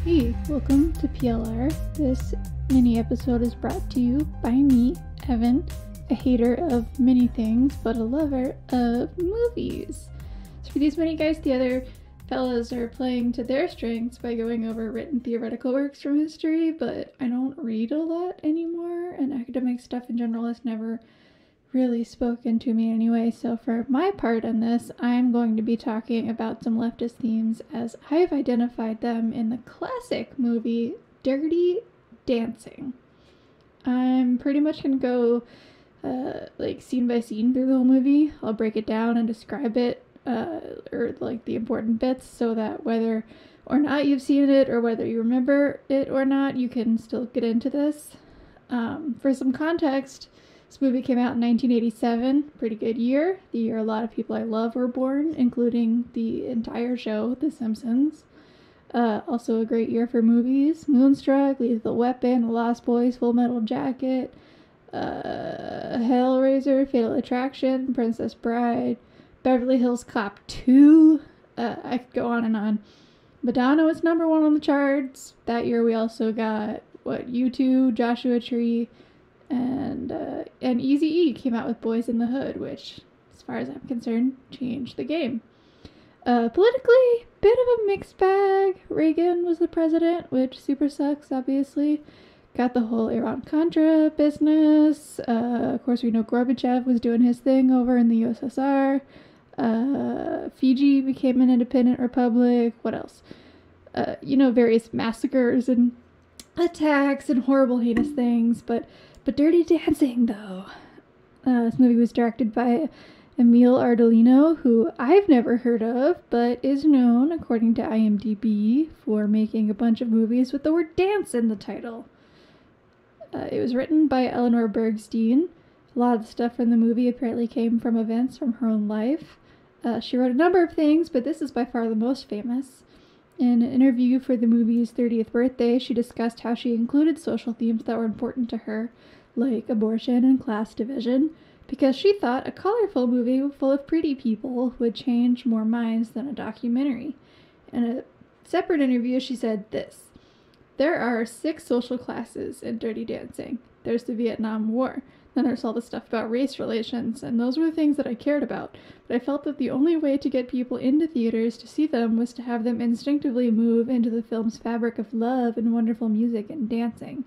Hey, welcome to PLR. This mini episode is brought to you by me, Evan, a hater of many things, but a lover of movies. So for these mini guys, the other fellas are playing to their strengths by going over written theoretical works from history, but I don't read a lot anymore, and academic stuff in general has never really spoken to me anyway. So for my part in this, I'm going to be talking about some leftist themes as I've identified them in the classic movie Dirty Dancing. I'm pretty much going to go like scene by scene through the whole movie. I'll break it down and describe it, or like the important bits, so that whether or not you've seen it or whether you remember it or not, you can still get into this. For some context, this movie came out in 1987, pretty good year, the year a lot of people I love were born, including the entire show, The Simpsons. Also a great year for movies: Moonstruck, Lethal Weapon, The Lost Boys, Full Metal Jacket, Hellraiser, Fatal Attraction, Princess Bride, Beverly Hills Cop 2, I could go on and on. Madonna was number one on the charts. That year we also got, U2, Joshua Tree, and Eazy-E came out with Boys in the Hood, which, as far as I'm concerned, changed the game. Politically, bit of a mixed bag. Reagan was the president, which super sucks, obviously. Got the whole Iran-Contra business. Of course, we know Gorbachev was doing his thing over in the USSR. Fiji became an independent republic. What else? Various massacres and attacks and horrible, heinous things, but Dirty Dancing, though. This movie was directed by Emile Ardolino, who I've never heard of, but is known, according to IMDb, for making a bunch of movies with the word dance in the title. It was written by Eleanor Bergstein. A lot of the stuff from the movie apparently came from events from her own life. She wrote a number of things, but this is by far the most famous. In an interview for the movie's 30th birthday, she discussed how she included social themes that were important to her, like abortion and class division, because she thought a colorful movie full of pretty people would change more minds than a documentary. In a separate interview, she said this: "There are 6 social classes in Dirty Dancing. There's the Vietnam War. Then there's all the stuff about race relations, and those were the things that I cared about. But I felt that the only way to get people into theaters to see them was to have them instinctively move into the film's fabric of love and wonderful music and dancing.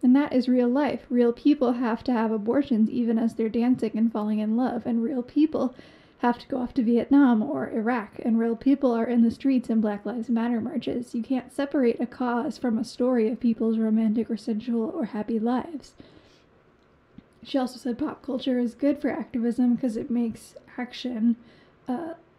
And that is real life. Real people have to have abortions even as they're dancing and falling in love, and real people have to go off to Vietnam or Iraq, and real people are in the streets in Black Lives Matter marches. You can't separate a cause from a story of people's romantic or sensual or happy lives." She also said pop culture is good for activism because it makes action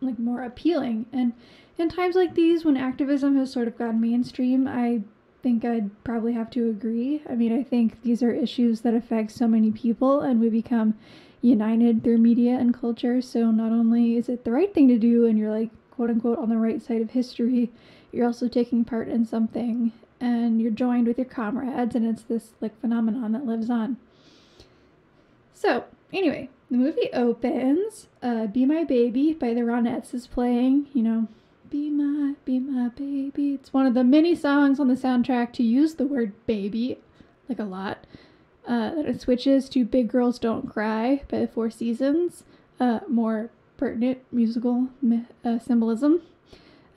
more appealing. And in times like these, when activism has sort of gone mainstream, I think I'd probably have to agree. I mean, I think these are issues that affect so many people, and we become united through media and culture. So not only is it the right thing to do, and you're like, quote unquote, on the right side of history, you're also taking part in something, and you're joined with your comrades, and it's this phenomenon that lives on. So, anyway, the movie opens, Be My Baby by the Ronettes is playing, be my baby. It's one of the many songs on the soundtrack to use the word baby, a lot. Then it switches to Big Girls Don't Cry by the Four Seasons, more pertinent musical symbolism.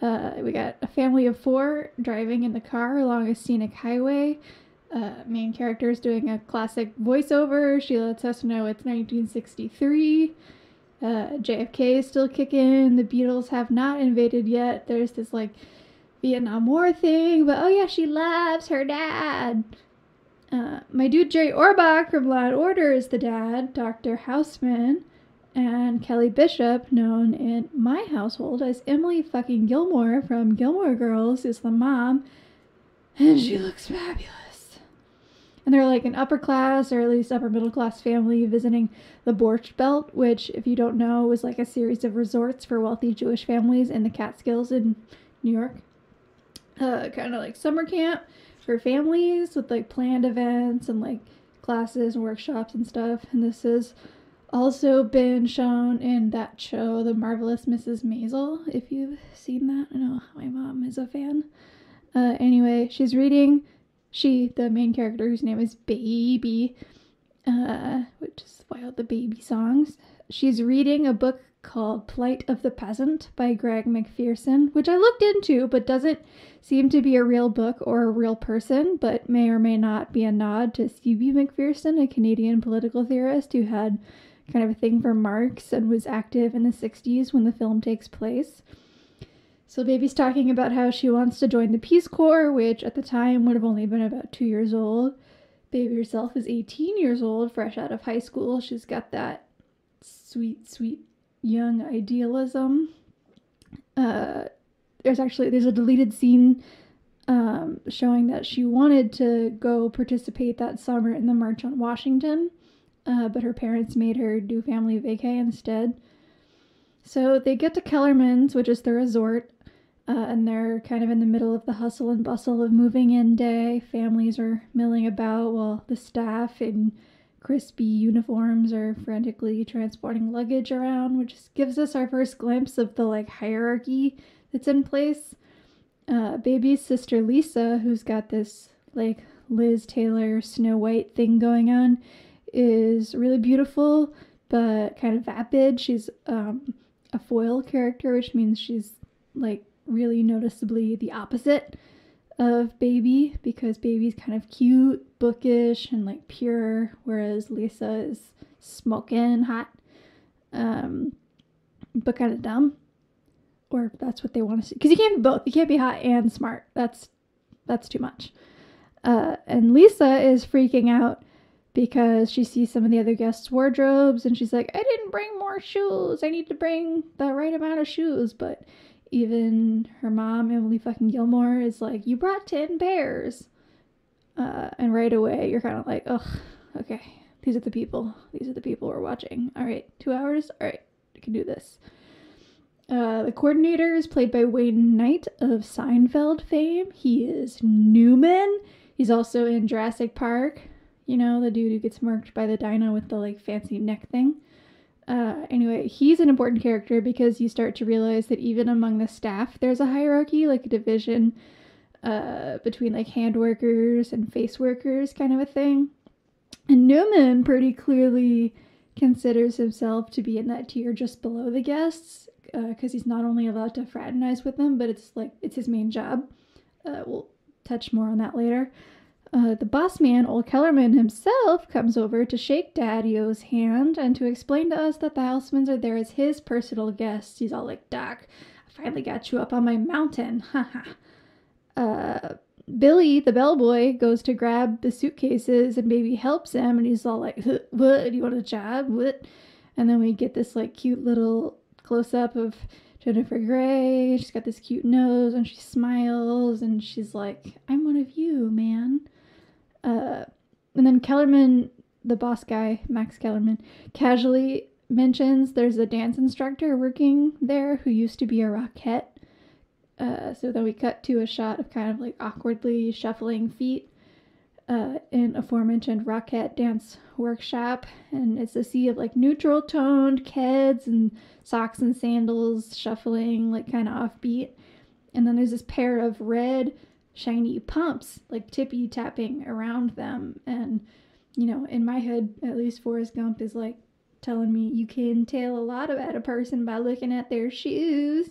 We got a family of 4 driving in the car along a scenic highway. Main character is doing a classic voiceover. She lets us know it's 1963. JFK is still kicking. The Beatles have not invaded yet. There's this Vietnam War thing, but oh yeah, she loves her dad. My dude Jerry Orbach from Law & Order is the dad, Dr. Houseman, and Kelly Bishop, known in my household as Emily fucking Gilmore from Gilmore Girls, is the mom, and she looks fabulous. And they're an upper class, or at least upper middle class family visiting the Borscht Belt, which, if you don't know, was a series of resorts for wealthy Jewish families in the Catskills in New York. Kind of like summer camp for families with planned events and classes and workshops and stuff. And this has also been shown in that show, The Marvelous Mrs. Maisel, if you've seen that. I know my mom is a fan. Anyway, she's reading, the main character whose name is Baby, which is why all the baby songs. She's reading a book called Plight of the Peasant by Greg McPherson, which I looked into, but doesn't seem to be a real book or a real person, but may or may not be a nod to C.B. McPherson, a Canadian political theorist who had kind of a thing for Marx and was active in the 60s when the film takes place. So Baby's talking about how she wants to join the Peace Corps, which at the time would have only been about 2 years old. Baby herself is 18 years old, fresh out of high school. She's got that sweet, sweet young idealism. There's a deleted scene showing that she wanted to go participate that summer in the March on Washington, but her parents made her do family vacay instead. So they get to Kellerman's, which is the resort, and they're kind of in the middle of the hustle and bustle of moving in day. Families are milling about while the staff in crispy uniforms are frantically transporting luggage around, which gives us our first glimpse of the hierarchy that's in place. Baby's sister Lisa, who's got this Liz Taylor Snow White thing going on, is really beautiful but kind of vapid. She's a foil character, which means she's really noticeably the opposite of Baby, because Baby's kind of cute, bookish, and pure, whereas Lisa is smoking hot, but kind of dumb, or that's what they want to see. Because you can't be both. You can't be hot and smart. That's too much. And Lisa is freaking out because she sees some of the other guests' wardrobes, and she's like, I didn't bring more shoes. I need to bring the right amount of shoes. But even her mom, Emily fucking Gilmore, is like, you brought 10 pairs. And right away, you're kind of like, ugh, okay, these are the people. These are the people we're watching. All right, 2 hours? All right, we can do this. The coordinator is played by Wayne Knight of Seinfeld fame. He is Newman. He's also in Jurassic Park. You know, the dude who gets murked by the dino with the fancy neck thing. Anyway, he's an important character because you start to realize that even among the staff, there's a hierarchy, a division between hand workers and face workers kind of a thing. And Newman pretty clearly considers himself to be in that tier just below the guests, because he's not only allowed to fraternize with them, but it's his main job. We'll touch more on that later. The boss man, old Kellerman himself, comes over to shake Daddy-O's hand and to explain to us that the Housemans are there as his personal guests. He's all like, Doc, I finally got you up on my mountain. Haha. Billy, the bellboy, goes to grab the suitcases and Baby helps him, and he's all like, what? Do you want a job? What? And then we get this cute little close-up of Jennifer Grey. She's got this cute nose and she smiles and she's like, I'm one of you, man. And then Kellerman, the boss guy, Max Kellerman, casually mentions there's a dance instructor working there who used to be a Rockette. So then we cut to a shot of kind of awkwardly shuffling feet in aforementioned Rockette dance workshop, and it's a sea of neutral toned kids and socks and sandals shuffling kind of offbeat, and then there's this pair of red shiny pumps tippy tapping around them, and in my head at least Forrest Gump is telling me you can tell a lot about a person by looking at their shoes,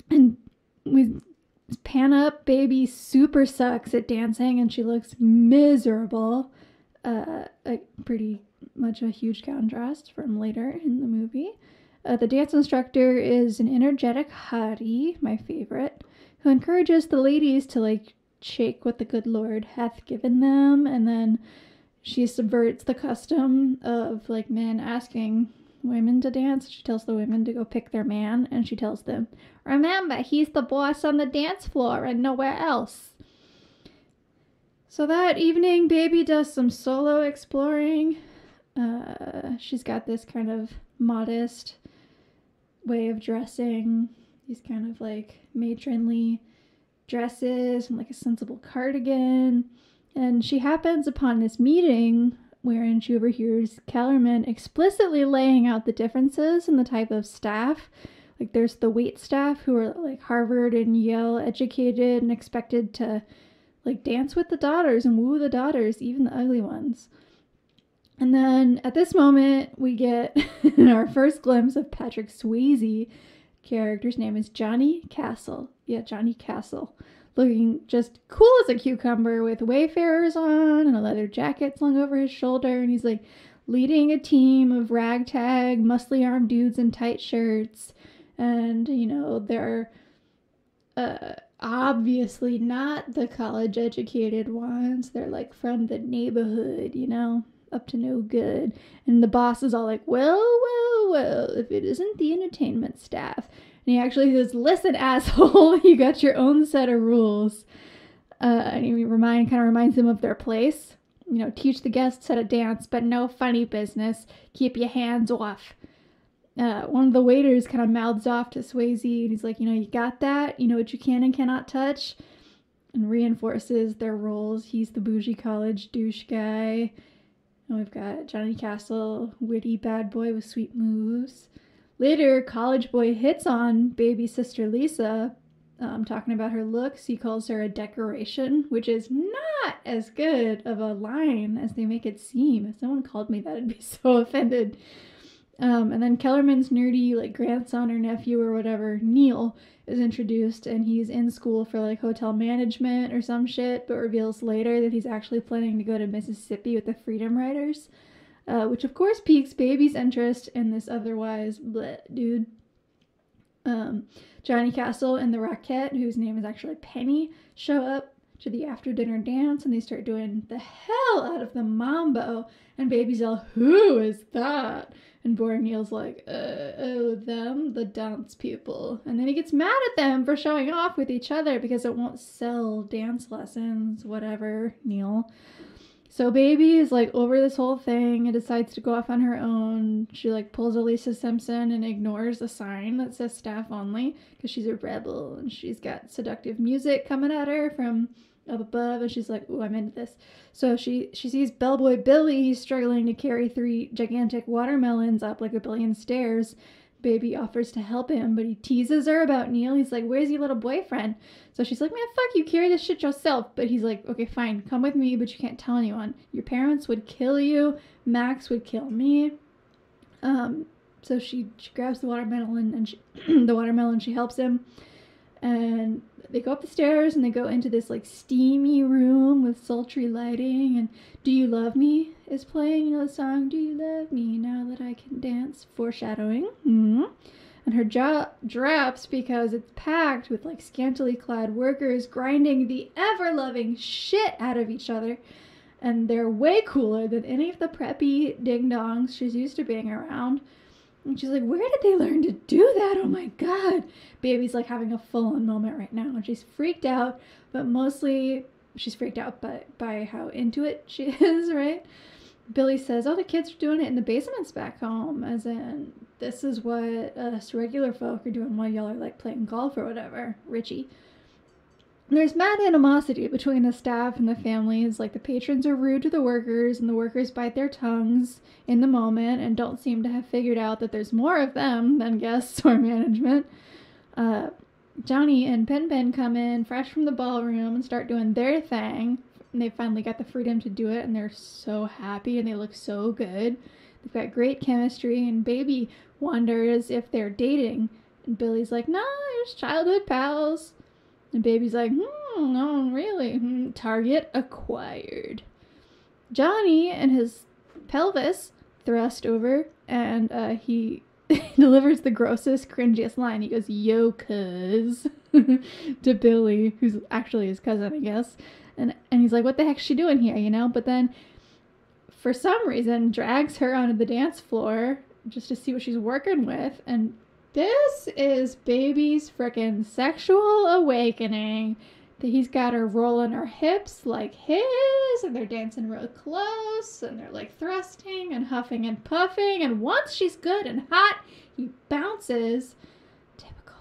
and we pan up. Baby super sucks at dancing and she looks miserable. Pretty much a huge contrast from later in the movie. The dance instructor is an energetic hottie, my favorite, who encourages the ladies to shake what the good Lord hath given them, and then she subverts the custom of men asking women to dance. She tells the women to go pick their man, and she tells them, remember, he's the boss on the dance floor and nowhere else. So that evening, Baby does some solo exploring. She's got this kind of modest way of dressing, these kind of matronly dresses and a sensible cardigan, and she happens upon this meeting wherein she overhears Kellerman explicitly laying out the differences in the type of staff Like there's the wait staff who are like Harvard and Yale educated and expected to like dance with the daughters and woo the daughters, even the ugly ones. And then at this moment, we get our first glimpse of Patrick Swayze. Character's name is Johnny Castle. Yeah, Johnny Castle. Looking just cool as a cucumber with Wayfarers on and a leather jacket slung over his shoulder. And he's like leading a team of ragtag, muscly armed dudes in tight shirts. And, you know, they're obviously not the college educated ones. They're like from the neighborhood, you know, up to no good. And the boss is all like, well, if it isn't the entertainment staff. And he actually says, listen, asshole, you got your own set of rules. And he kind of reminds them of their place. You know, teach the guests how to dance, but no funny business. Keep your hands off. One of the waiters kind of mouths off to Swayze, and he's like, you know, you got that? You know what you can and cannot touch? And reinforces their roles. He's the bougie college douche guy. And we've got Johnny Castle, witty bad boy with sweet moves. Later, college boy hits on baby sister Lisa, talking about her looks. He calls her a decoration, which is not as good of a line as they make it seem. If someone called me that, I'd be so offended. And then Kellerman's nerdy, like, grandson or nephew or whatever, Neil, is introduced, and he's in school for, like, hotel management or some shit, but reveals later that he's actually planning to go to Mississippi with the Freedom Riders, which, of course, piques Baby's interest in this otherwise bleh dude. Johnny Castle and the Rockette, whose name is actually Penny, show up to the after-dinner dance, and they start doing the hell out of the mambo, and Baby's all, who is that? And boring Neil's like, them, the dance people. And then he gets mad at them for showing off with each other because it won't sell dance lessons, whatever, Neil. So Baby is like over this whole thing and decides to go off on her own. She like pulls a Lisa Simpson and ignores a sign that says staff only because she's a rebel and she's got seductive music coming at her from up above, and she's like, ooh, I'm into this. So she sees bellboy Billy struggling to carry 3 gigantic watermelons up like a billion stairs. Baby offers to help him, but he teases her about Neil. He's like, where's your little boyfriend? So she's like, man, fuck you, carry this shit yourself. But he's like, okay, fine, come with me, but you can't tell anyone. Your parents would kill you. Max would kill me. So she grabs the watermelon and she helps him. And they go up the stairs and they go into this like steamy room with sultry lighting, and Do You Love Me is playing, you know, the song Do You Love Me Now That I Can Dance, foreshadowing. And her jaw drops because it's packed with like scantily clad workers grinding the ever-loving shit out of each other, and they're way cooler than any of the preppy ding-dongs she's used to being around. And she's like, where did they learn to do that? Oh my God. Baby's like having a full-on moment right now. And she's freaked out, but mostly she's freaked out by how into it she is, right? Billy says, oh, the kids are doing it in the basements back home. As in, this is what us regular folk are doing while y'all are like playing golf or whatever. Richie. There's mad animosity between the staff and the families. Like, the patrons are rude to the workers, and the workers bite their tongues in the moment and don't seem to have figured out that there's more of them than guests or management. Johnny and Pen come in fresh from the ballroom and start doing their thing. And they finally got the freedom to do it, and they're so happy, and they look so good. They've got great chemistry, and Baby wonders if they're dating. And Billy's like, no, you're just childhood pals. And Baby's like, no, really. Target acquired. Johnny and his pelvis thrust over, and he delivers the grossest, cringiest line. He goes, yo, cuz, to Billy, who's actually his cousin, I guess. And he's like, what the heck's she doing here, you know? But then, for some reason, drags her onto the dance floor just to see what she's working with, and this is Baby's frickin' sexual awakening. That he's got her rolling her hips like his, and they're dancing real close, and they're like thrusting and huffing and puffing, and once she's good and hot, he bounces. Typical.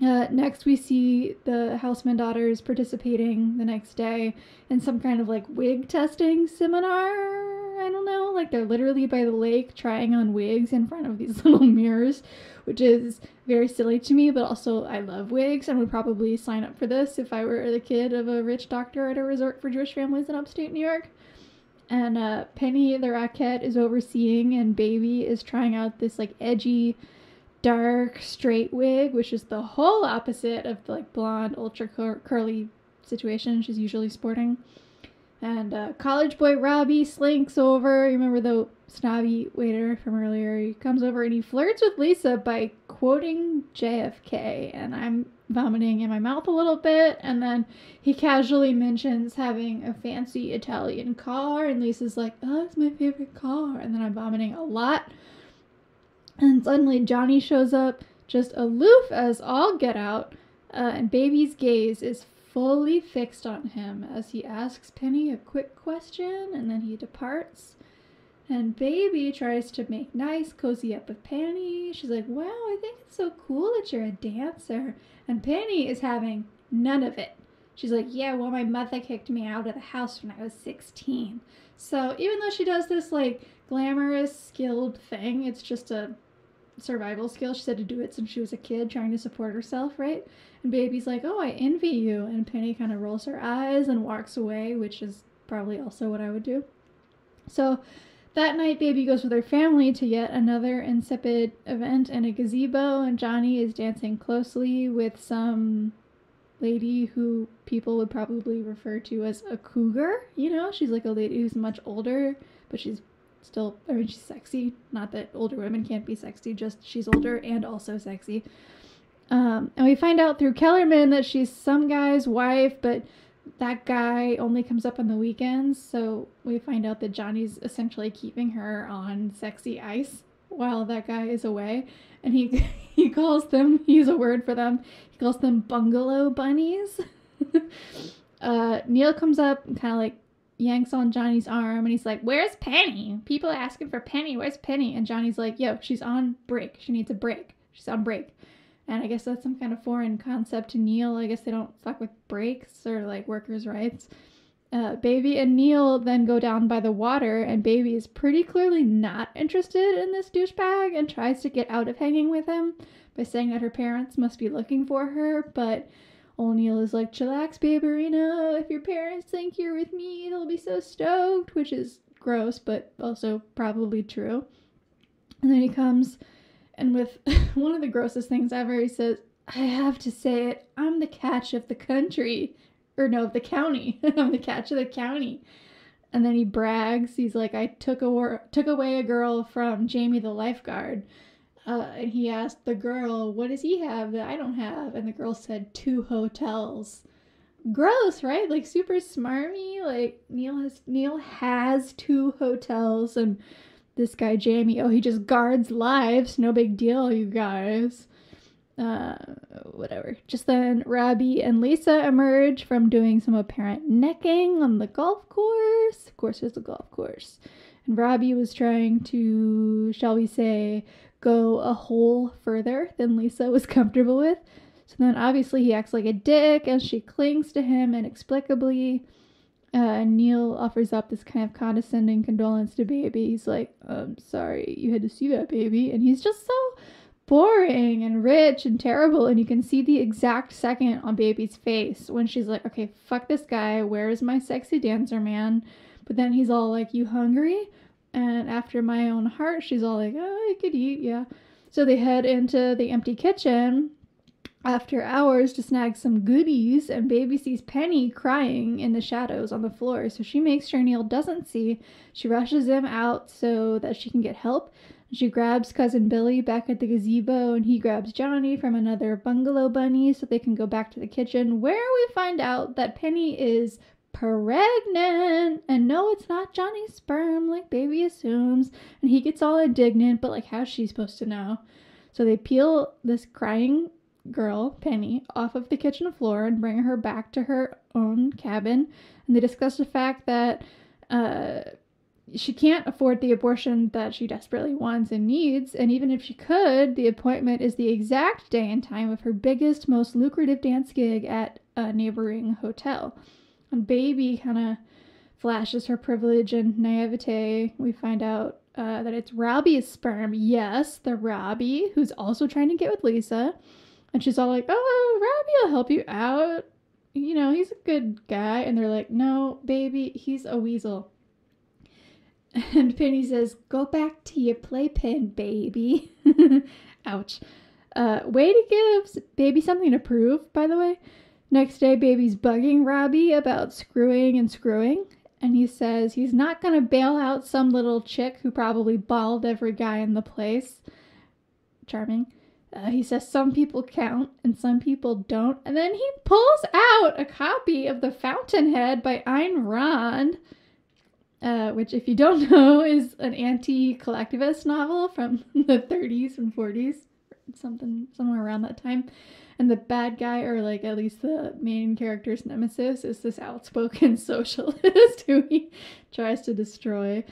Next we see the Houseman daughters participating the next day in some kind of like wig testing seminar, I don't know. Like, they're literally by the lake trying on wigs in front of these little mirrors, which is very silly to me, but also I love wigs and would probably sign up for this if I were the kid of a rich doctor at a resort for Jewish families in upstate New York. And Penny the Rockette is overseeing, and Baby is trying out this like edgy, dark, straight wig, which is the whole opposite of the like blonde, ultra curly situation she's usually sporting. And college boy Robbie slinks over. You remember the snobby waiter from earlier? He comes over and he flirts with Lisa by quoting JFK, and I'm vomiting in my mouth a little bit. And then he casually mentions having a fancy Italian car, and Lisa's like, oh, it's my favorite car. And then I'm vomiting a lot. And suddenly Johnny shows up, just aloof as all get out, and Baby's gaze is fully fixed on him as he asks Penny a quick question, and then he departs. And Baby tries to make nice, cozy up with Penny. She's like, wow, I think it's so cool that you're a dancer. And Penny is having none of it. She's like, yeah, well, my mother kicked me out of the house when I was 16. So even though she does this, like, glamorous, skilled thing, it's just a survival skill. She said to do it since she was a kid, trying to support herself, right? And Baby's like, oh, I envy you. And Penny kind of rolls her eyes and walks away, which is probably also what I would do. So that night, Baby goes with her family to yet another insipid event in a gazebo, and Johnny is dancing closely with some lady who people would probably refer to as a cougar. You know, she's like a lady who's much older, but she's still, I mean, she's sexy. Not that older women can't be sexy, just she's older and also sexy. And we find out through Kellerman that she's some guy's wife, but that guy only comes up on the weekends. So we find out that Johnny's essentially keeping her on sexy ice while that guy is away. And he calls them, he has a word for them, he calls them bungalow bunnies. Neil comes up and kind of like yanks on Johnny's arm, and he's like, where's Penny? People are asking for Penny. Where's Penny? And Johnny's like, yo, she's on break. She needs a break. She's on break. And I guess that's some kind of foreign concept to Neil. I guess they don't fuck with breaks or like workers' rights. Baby and Neil then go down by the water, and Baby is pretty clearly not interested in this douchebag and tries to get out of hanging with him by saying that her parents must be looking for her. But old Neil is like, chillax, baby, if your parents think you're with me, they'll be so stoked, which is gross, but also probably true. And then he comes, and with one of the grossest things ever, he says, I have to say it, I'm the catch of the country. Or no, of the county. I'm the catch of the county. And then he brags. He's like, I took away a girl from Jamie the lifeguard. And he asked the girl, what does he have that I don't have? And the girl said 2 hotels. Gross, right? Like super smarmy. Like Neil has 2 hotels, and this guy Jamie, he just guards lives. No big deal, you guys. Whatever. Just then, Robbie and Lisa emerge from doing some apparent necking on the golf course. Of course, there's a golf course. And Robbie was trying to, shall we say, go a hole further than Lisa was comfortable with. So then, obviously, he acts like a dick, and she clings to him inexplicably. Neil offers up this kind of condescending condolence to Baby. He's like, I'm sorry you had to see that, Baby. And he's just so boring and rich and terrible, and you can see the exact second on Baby's face when she's like, okay, fuck this guy, where's my sexy dancer man? But then he's all like, you hungry? And after my own heart, she's all like, oh, I could eat, yeah. So they head into the empty kitchen after hours to snag some goodies, and Baby sees Penny crying in the shadows on the floor, so she makes sure Neil doesn't see. She rushes him out so that she can get help. She grabs Cousin Billy back at the gazebo, and he grabs Johnny from another bungalow bunny so they can go back to the kitchen, where we find out that Penny is pregnant. And no, it's not Johnny's sperm like Baby assumes. And he gets all indignant, but like, how's she supposed to know? So they peel this crying girl, Penny, off of the kitchen floor and bring her back to her own cabin. And they discuss the fact that she can't afford the abortion that she desperately wants and needs, and even if she could, the appointment is the exact day and time of her biggest, most lucrative dance gig at a neighboring hotel. And Baby kind of flashes her privilege and naivete. We find out that it's Robbie's sperm. Yes, the Robbie, who's also trying to get with Lisa. And she's all like, oh, Robbie will help you out. You know, he's a good guy. And they're like, no, baby, he's a weasel. And Penny says, go back to your playpen, baby. Ouch. Way to give baby something to prove, by the way. Next day, baby's bugging Robbie about screwing. And he says he's not going to bail out some little chick who probably balled every guy in the place. Charming. He says some people count and some people don't. And then he pulls out a copy of The Fountainhead by Ayn Rand, which, if you don't know, is an anti-collectivist novel from the 30s and 40s, somewhere around that time. And the bad guy, or like at least the main character's nemesis, is this outspoken socialist who he tries to destroy.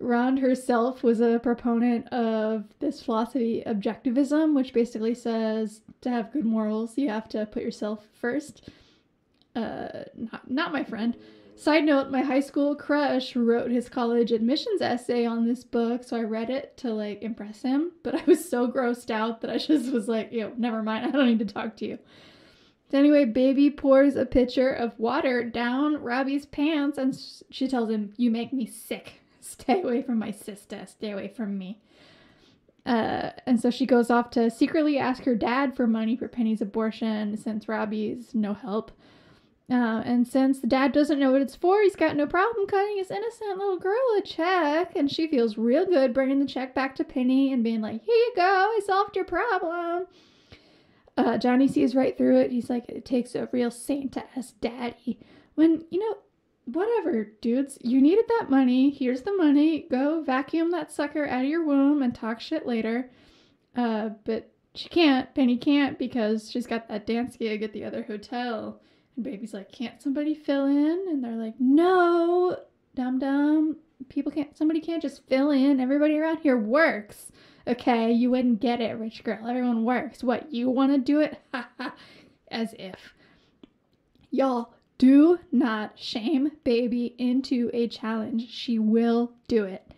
Rand herself was a proponent of this philosophy, objectivism, which basically says to have good morals, you have to put yourself first. Not my friend. Side note, my high school crush wrote his college admissions essay on this book, so I read it to, like, impress him, but I was so grossed out that I just was like, never mind, I don't need to talk to you. So anyway, baby pours a pitcher of water down Robbie's pants, and she tells him, you make me sick. Stay away from my sister. Stay away from me. And so she goes off to secretly ask her dad for money for Penny's abortion, since Robbie's no help. And since the dad doesn't know what it's for, he's got no problem cutting his innocent little girl a check. And she feels real good bringing the check back to Penny and being like, here you go, I solved your problem. Johnny sees right through it. He's like, it takes a real saint to ask daddy. When, whatever, dudes, you needed that money. Here's the money. Go vacuum that sucker out of your womb and talk shit later. But she can't. Penny can't, because she's got that dance gig at the other hotel. And baby's like, can't somebody fill in? And they're like, no, dum-dum. Somebody can't just fill in. Everybody around here works. Okay, you wouldn't get it, rich girl. Everyone works. What, you want to do it? Ha ha. As if. Y'all, do not shame baby into a challenge. She will do it.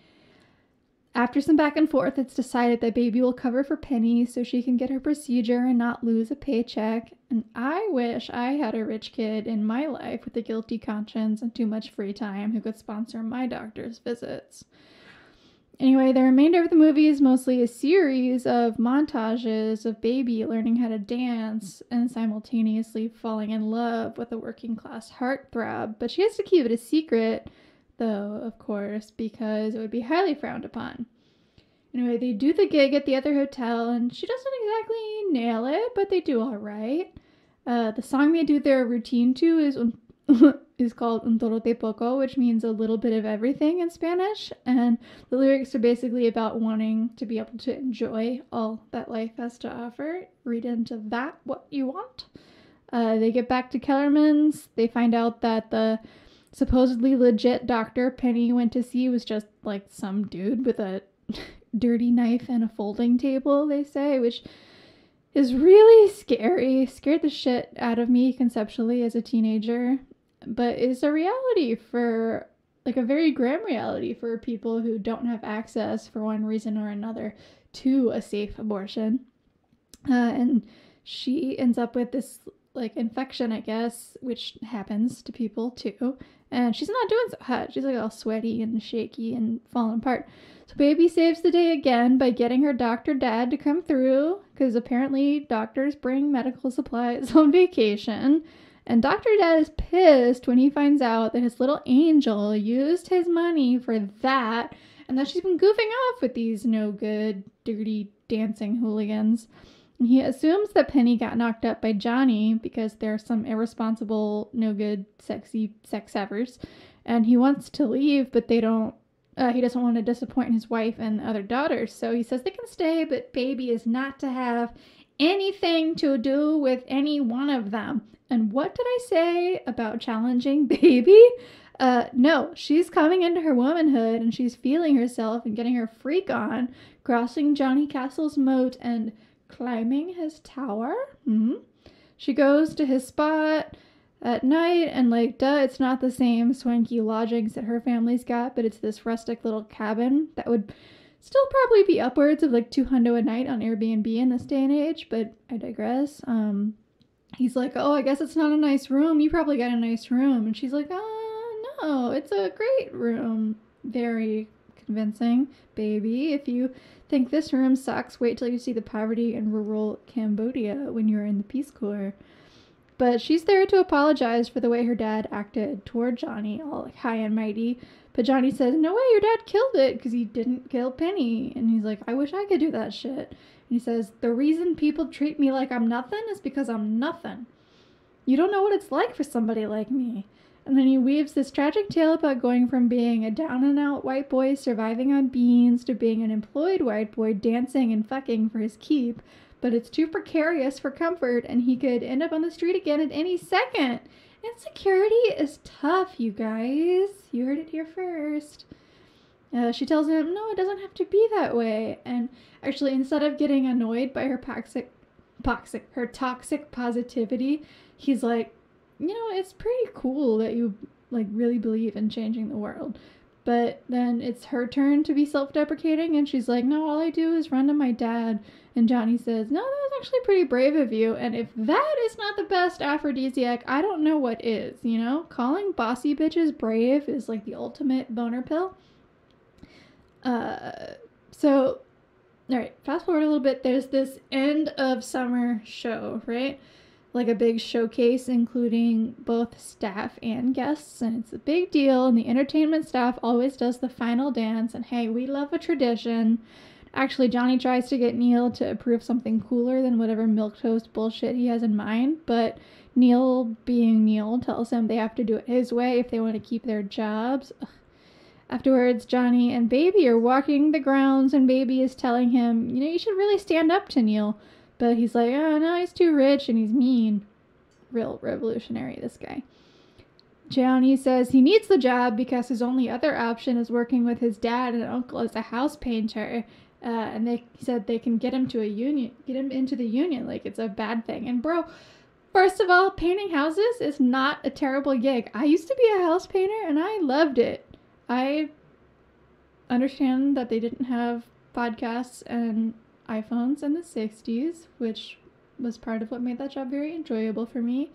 After some back and forth, it's decided that baby will cover for Penny so she can get her procedure and not lose a paycheck. And I wish I had a rich kid in my life with a guilty conscience and too much free time who could sponsor my doctor's visits. Anyway, the remainder of the movie is mostly a series of montages of baby learning how to dance and simultaneously falling in love with a working class heartthrob. But she has to keep it a secret, though, of course, because it would be highly frowned upon. Anyway, they do the gig at the other hotel, and she doesn't exactly nail it, but they do all right. The song they do their routine to is called Un todo de poco, which means a little bit of everything in Spanish, and the lyrics are basically about wanting to be able to enjoy all that life has to offer. Read into that what you want. They get back to Kellerman's. They find out that the supposedly legit doctor Penny went to see was just like some dude with a dirty knife and a folding table, they say, which is really scary. Scared the shit out of me conceptually as a teenager, but is a reality for, like, a very grim reality for people who don't have access for one reason or another to a safe abortion. And she ends up with this, like, infection, I guess, which happens to people too. And she's not doing so hot. She's like all sweaty and shaky and falling apart. So baby saves the day again by getting her doctor dad to come through, because apparently doctors bring medical supplies on vacation. And Dr. Dad is pissed when he finds out that his little angel used his money for that, and that she's been goofing off with these no good, dirty dancing hooligans. And he assumes that Penny got knocked up by Johnny because they're some irresponsible, no good, sexy sex havers. And he wants to leave, but he doesn't want to disappoint his wife and other daughters. So he says they can stay, but baby is not to have anything to do with any one of them. And what did I say about challenging baby? No, she's coming into her womanhood and she's feeling herself and getting her freak on, crossing Johnny Castle's moat and climbing his tower. She goes to his spot, at night, and like, duh, it's not the same swanky lodgings that her family's got, but it's this rustic little cabin that would still probably be upwards of like $200 a night on Airbnb in this day and age, but I digress. He's like, oh, I guess it's not a nice room. You probably got a nice room. And she's like, oh, no, it's a great room. Very convincing, baby. If you think this room sucks, wait till you see the poverty in rural Cambodia when you're in the Peace Corps. But she's there to apologize for the way her dad acted toward Johnny, all like high and mighty. But Johnny says, no way, your dad killed it because he didn't kill Penny. And he's like, I wish I could do that shit. And he says, the reason people treat me like I'm nothing is because I'm nothing. You don't know what it's like for somebody like me. And then he weaves this tragic tale about going from being a down-and-out white boy surviving on beans to being an employed white boy dancing and fucking for his keep. But it's too precarious for comfort, and he could end up on the street again at any second. Insecurity is tough, you guys. You heard it here first. She tells him, no, it doesn't have to be that way. And actually, instead of getting annoyed by her toxic positivity, he's like, you know, it's pretty cool that you like really believe in changing the world. But then it's her turn to be self-deprecating, and she's like, no, all I do is run to my dad. And Johnny says, no, that was actually pretty brave of you. And if that is not the best aphrodisiac, I don't know what is, you know? Calling bossy bitches brave is like the ultimate boner pill. So, all right, fast forward a little bit. There's this end of summer show, right? Like a big showcase including both staff and guests, and it's a big deal, and the entertainment staff always does the final dance, and hey, we love a tradition. Actually, Johnny tries to get Neil to approve something cooler than whatever milquetoast bullshit he has in mind, but Neil, being Neil, tells him they have to do it his way if they want to keep their jobs. Ugh. Afterwards, Johnny and Baby are walking the grounds, and Baby is telling him, you know, you should really stand up to Neil. But he's like, oh, no, he's too rich and he's mean. Real revolutionary, this guy. Johnny says he needs the job because his only other option is working with his dad and uncle as a house painter. And he said they can get him into the union like it's a bad thing. And bro, first of all, painting houses is not a terrible gig. I used to be a house painter and I loved it. I understand that they didn't have podcasts and iPhones in the 60s, which was part of what made that job very enjoyable for me.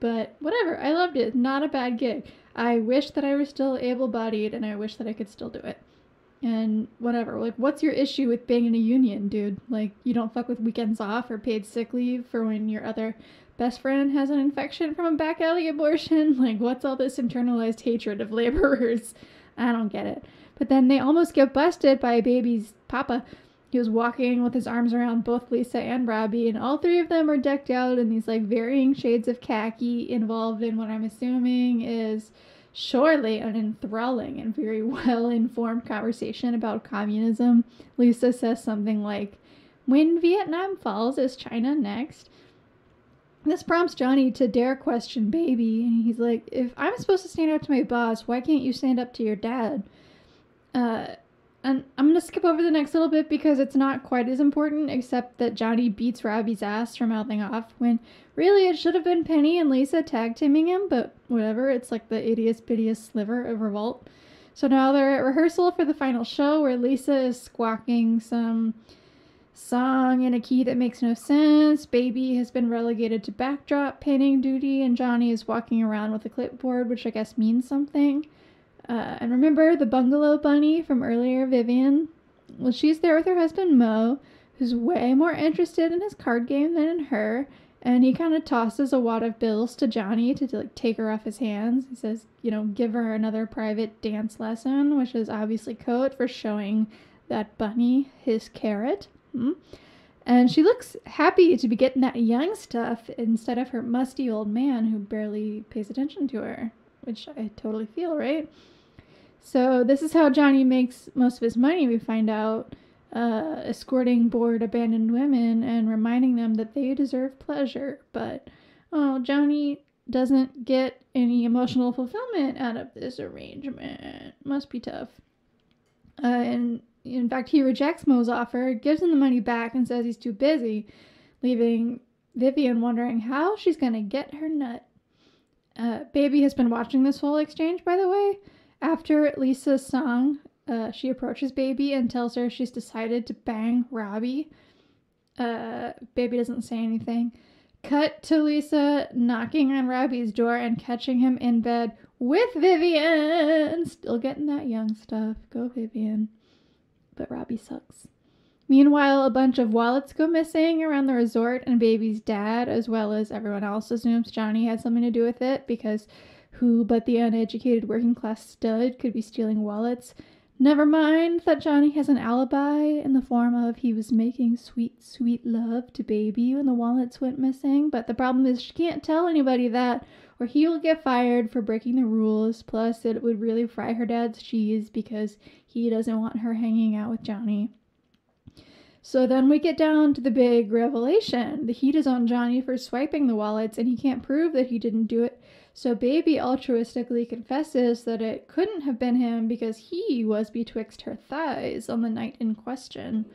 But whatever, I loved it. Not a bad gig. I wish that I was still able-bodied, and I wish that I could still do it. And whatever, like, what's your issue with being in a union, dude? Like, you don't fuck with weekends off or paid sick leave for when your other best friend has an infection from a back alley abortion? Like, what's all this internalized hatred of laborers? I don't get it. But then they almost get busted by Baby's papa. He was walking with his arms around both Lisa and Robbie, and all three of them are decked out in these like varying shades of khaki, involved in what I'm assuming is surely an enthralling and very well-informed conversation about communism. Lisa says something like, when Vietnam falls, is China next? This prompts Johnny to dare question Baby, and he's like, if I'm supposed to stand up to my boss, why can't you stand up to your dad? And I'm going to skip over the next little bit because it's not quite as important, except that Johnny beats Robbie's ass for mouthing off when really it should have been Penny and Lisa tag teaming him, but whatever, it's like the ittiest bittiest sliver of revolt. So now they're at rehearsal for the final show where Lisa is squawking some song in a key that makes no sense. Baby has been relegated to backdrop painting duty, and Johnny is walking around with a clipboard, which I guess means something. And remember the bungalow bunny from earlier, Vivian? Well, she's there with her husband, Mo, who's way more interested in his card game than in her. And he kind of tosses a wad of bills to Johnny to like take her off his hands. He says, you know, give her another private dance lesson, which is obviously code for showing that bunny his carrot. And she looks happy to be getting that young stuff instead of her musty old man who barely pays attention to her, which I totally feel, right? So this is how Johnny makes most of his money, we find out, escorting bored abandoned women and reminding them that they deserve pleasure. But, oh, Johnny doesn't get any emotional fulfillment out of this arrangement. Must be tough. And in fact, he rejects Mo's offer, gives him the money back, and says he's too busy, leaving Vivian wondering how she's going to get her nut. Baby has been watching this whole exchange, by the way. After Lisa's song, she approaches Baby and tells her she's decided to bang Robbie. Baby doesn't say anything. Cut to Lisa knocking on Robbie's door and catching him in bed with Vivian. Still getting that young stuff. Go Vivian. But Robbie sucks. Meanwhile, a bunch of wallets go missing around the resort, and Baby's dad, as well as everyone else, assumes Johnny had something to do with it, because who but the uneducated working class stud could be stealing wallets? Never mind that Johnny has an alibi in the form of he was making sweet, sweet love to Baby when the wallets went missing, but the problem is she can't tell anybody that, or he will get fired for breaking the rules, plus it would really fry her dad's cheese because he doesn't want her hanging out with Johnny. So then we get down to the big revelation. The heat is on Johnny for swiping the wallets, and he can't prove that he didn't do it. So Baby altruistically confesses that it couldn't have been him because he was betwixt her thighs on the night in question.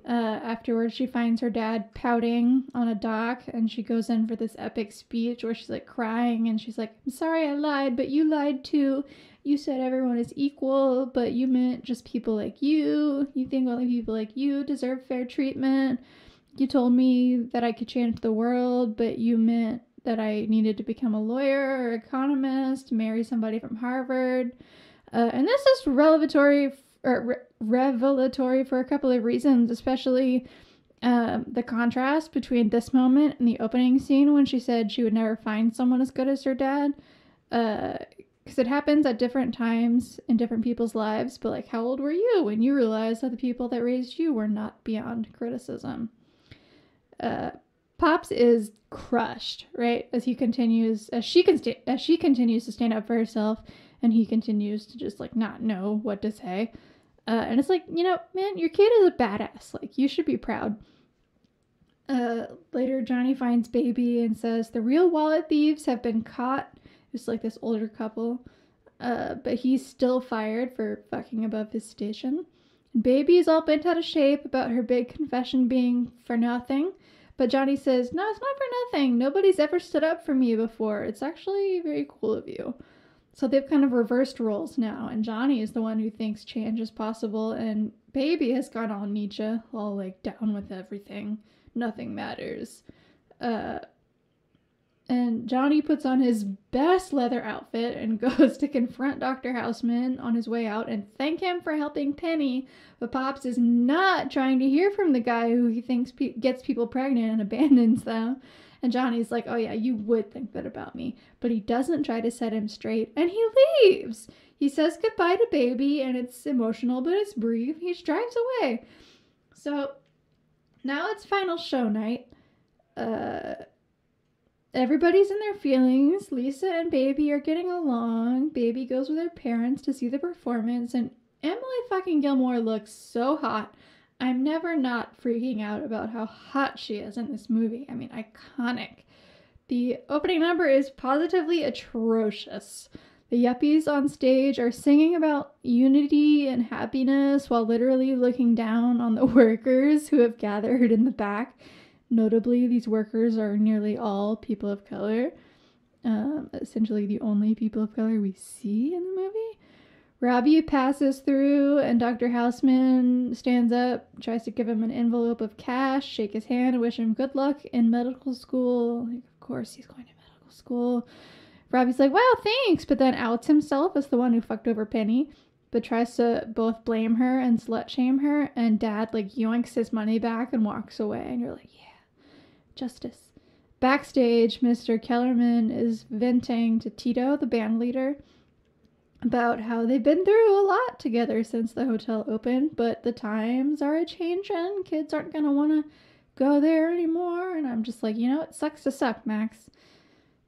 Afterwards, she finds her dad pouting on a dock, and she goes in for this epic speech where she's like crying, and she's like, I'm sorry I lied, but you lied too. You said everyone is equal, but you meant just people like you. You think only people like you deserve fair treatment. You told me that I could change the world, but you meant that I needed to become a lawyer or economist, marry somebody from Harvard. And this is revelatory for a couple of reasons, especially the contrast between this moment and the opening scene when she said she would never find someone as good as her dad. Because it happens at different times in different people's lives, but like, how old were you when you realized that the people that raised you were not beyond criticism? Pops is crushed, right? As she continues to stand up for herself, and he continues to just like not know what to say. And it's like, you know, man, your kid is a badass. Like, you should be proud. Later, Johnny finds Baby and says the real wallet thieves have been caught. It's like this older couple. But he's still fired for fucking above his station. Baby's all bent out of shape about her big confession being for nothing. But Johnny says, no, it's not for nothing. Nobody's ever stood up for me before. It's actually very cool of you. So they've kind of reversed roles now, and Johnny is the one who thinks change is possible, and Baby has gone all Nietzsche, all like down with everything. Nothing matters. And Johnny puts on his best leather outfit and goes to confront Dr. Houseman on his way out and thank him for helping Penny. But Pops is not trying to hear from the guy who he thinks gets people pregnant and abandons them. And Johnny's like, oh yeah, you would think that about me. But he doesn't try to set him straight, and he leaves. He says goodbye to Baby, and it's emotional, but it's brief. He drives away. So now it's final show night. Everybody's in their feelings. Lisa and Baby are getting along. Baby goes with her parents to see the performance, and Emily fucking Gilmore looks so hot. I'm never not freaking out about how hot she is in this movie. I mean, iconic. The opening number is positively atrocious. The yuppies on stage are singing about unity and happiness while literally looking down on the workers who have gathered in the back. Notably, these workers are nearly all people of color. Essentially the only people of color we see in the movie. Robbie passes through, and Dr. Houseman stands up, tries to give him an envelope of cash, shake his hand, and wish him good luck in medical school. Like, of course he's going to medical school. Robbie's like, wow, thanks, but then outs himself as the one who fucked over Penny, but tries to both blame her and slut-shame her, and Dad, like, yoinks his money back and walks away, and you're like, yeah, justice. Backstage, Mr. Kellerman is venting to Tito, the band leader, about how they've been through a lot together since the hotel opened, but the times are a-changing. Kids aren't going to want to go there anymore. And I'm just like, you know, it sucks to suck, Max.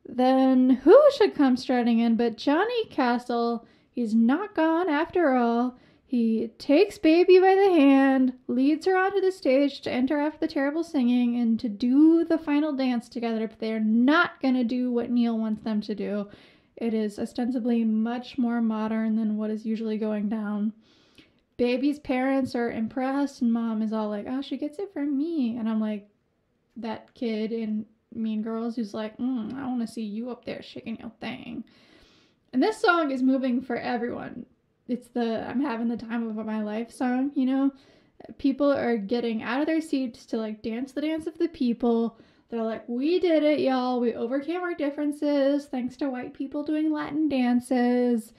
Then who should come strutting in but Johnny Castle? He's not gone after all. He takes Baby by the hand, leads her onto the stage to enter after the terrible singing and to do the final dance together, but they're not going to do what Neil wants them to do. It is ostensibly much more modern than what is usually going down. Baby's parents are impressed, and Mom is all like, oh, she gets it from me. And I'm like, that kid in Mean Girls, who's like, I want to see you up there shaking your thing. And this song is moving for everyone. It's the I'm having the time of my life song, you know? People are getting out of their seats to like dance the dance of the people. They're like, we did it, y'all. We overcame our differences thanks to white people doing Latin dances.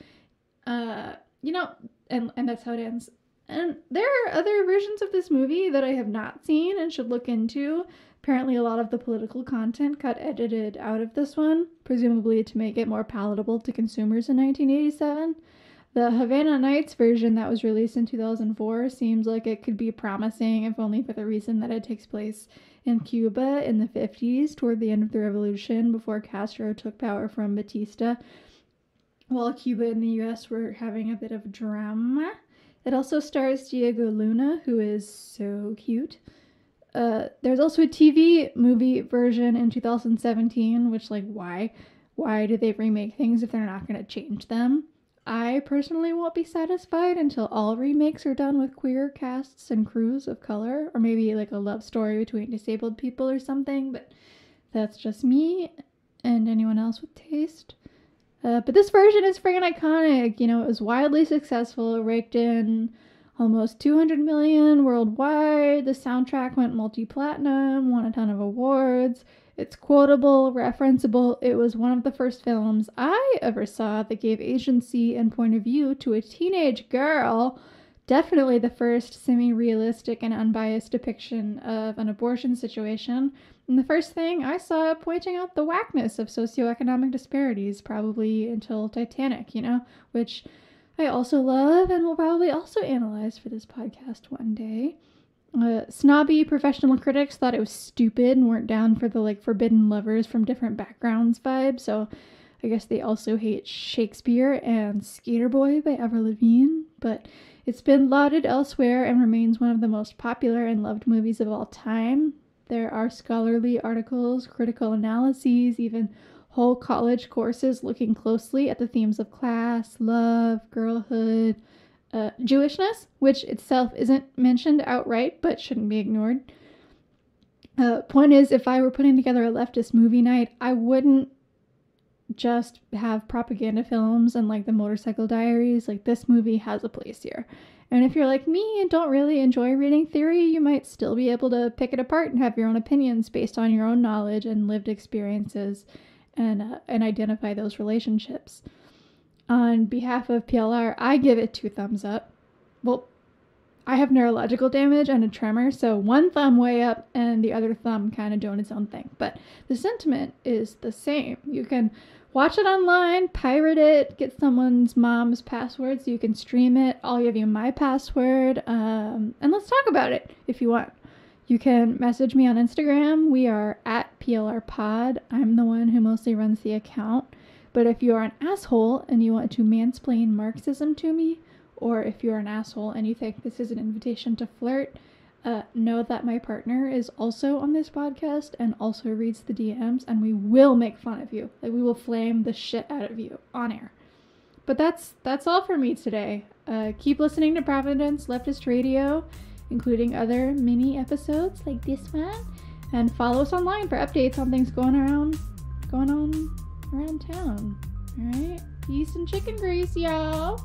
You know, and that's how it ends. And there are other versions of this movie that I have not seen and should look into. Apparently a lot of the political content got edited out of this one, presumably to make it more palatable to consumers in 1987. The Havana Nights version that was released in 2004 seems like it could be promising, if only for the reason that it takes place in Cuba in the 50s, toward the end of the revolution, before Castro took power from Batista, while Cuba and the US were having a bit of drama. It also stars Diego Luna, who is so cute. There's also a TV movie version in 2017, which, like, why? Why do they remake things if they're not going to change them? I personally won't be satisfied until all remakes are done with queer casts and crews of color, or maybe like a love story between disabled people or something, but that's just me and anyone else with taste. But this version is friggin' iconic. You know, it was wildly successful. It raked in almost 200 million worldwide. The soundtrack went multi-platinum, won a ton of awards. It's quotable, referenceable. It was one of the first films I ever saw that gave agency and point of view to a teenage girl. Definitely the first semi-realistic and unbiased depiction of an abortion situation. And the first thing I saw pointing out the whackness of socioeconomic disparities, probably until Titanic, you know, which I also love and will probably also analyze for this podcast one day. Snobby professional critics thought it was stupid and weren't down for the like forbidden lovers from different backgrounds vibe, so I guess they also hate Shakespeare and Skater Boy by Avril Lavigne, but it's been lauded elsewhere and remains one of the most popular and loved movies of all time. There are scholarly articles, critical analyses, even whole college courses looking closely at the themes of class, love, girlhood, Jewishness, which itself isn't mentioned outright, but shouldn't be ignored. Point is, if I were putting together a leftist movie night, I wouldn't just have propaganda films and like the Motorcycle Diaries. Like, this movie has a place here. And if you're like me and don't really enjoy reading theory, you might still be able to pick it apart and have your own opinions based on your own knowledge and lived experiences and identify those relationships. On behalf of PLR, I give it 2 thumbs up. Well, I have neurological damage and a tremor, so one thumb way up and the other thumb kind of doing its own thing. But the sentiment is the same. You can watch it online, pirate it, get someone's mom's password so you can stream it. I'll give you my password, and let's talk about it if you want. You can message me on Instagram. We are at PLR Pod. I'm the one who mostly runs the account. But if you are an asshole and you want to mansplain Marxism to me, or if you're an asshole and you think this is an invitation to flirt, know that my partner is also on this podcast and also reads the DMs, and we will make fun of you. Like, we will flame the shit out of you on air. But that's all for me today. Keep listening to Providence Leftist Radio, including other mini episodes like this one, and follow us online for updates on things going on around town. All right, peace and chicken grease, y'all.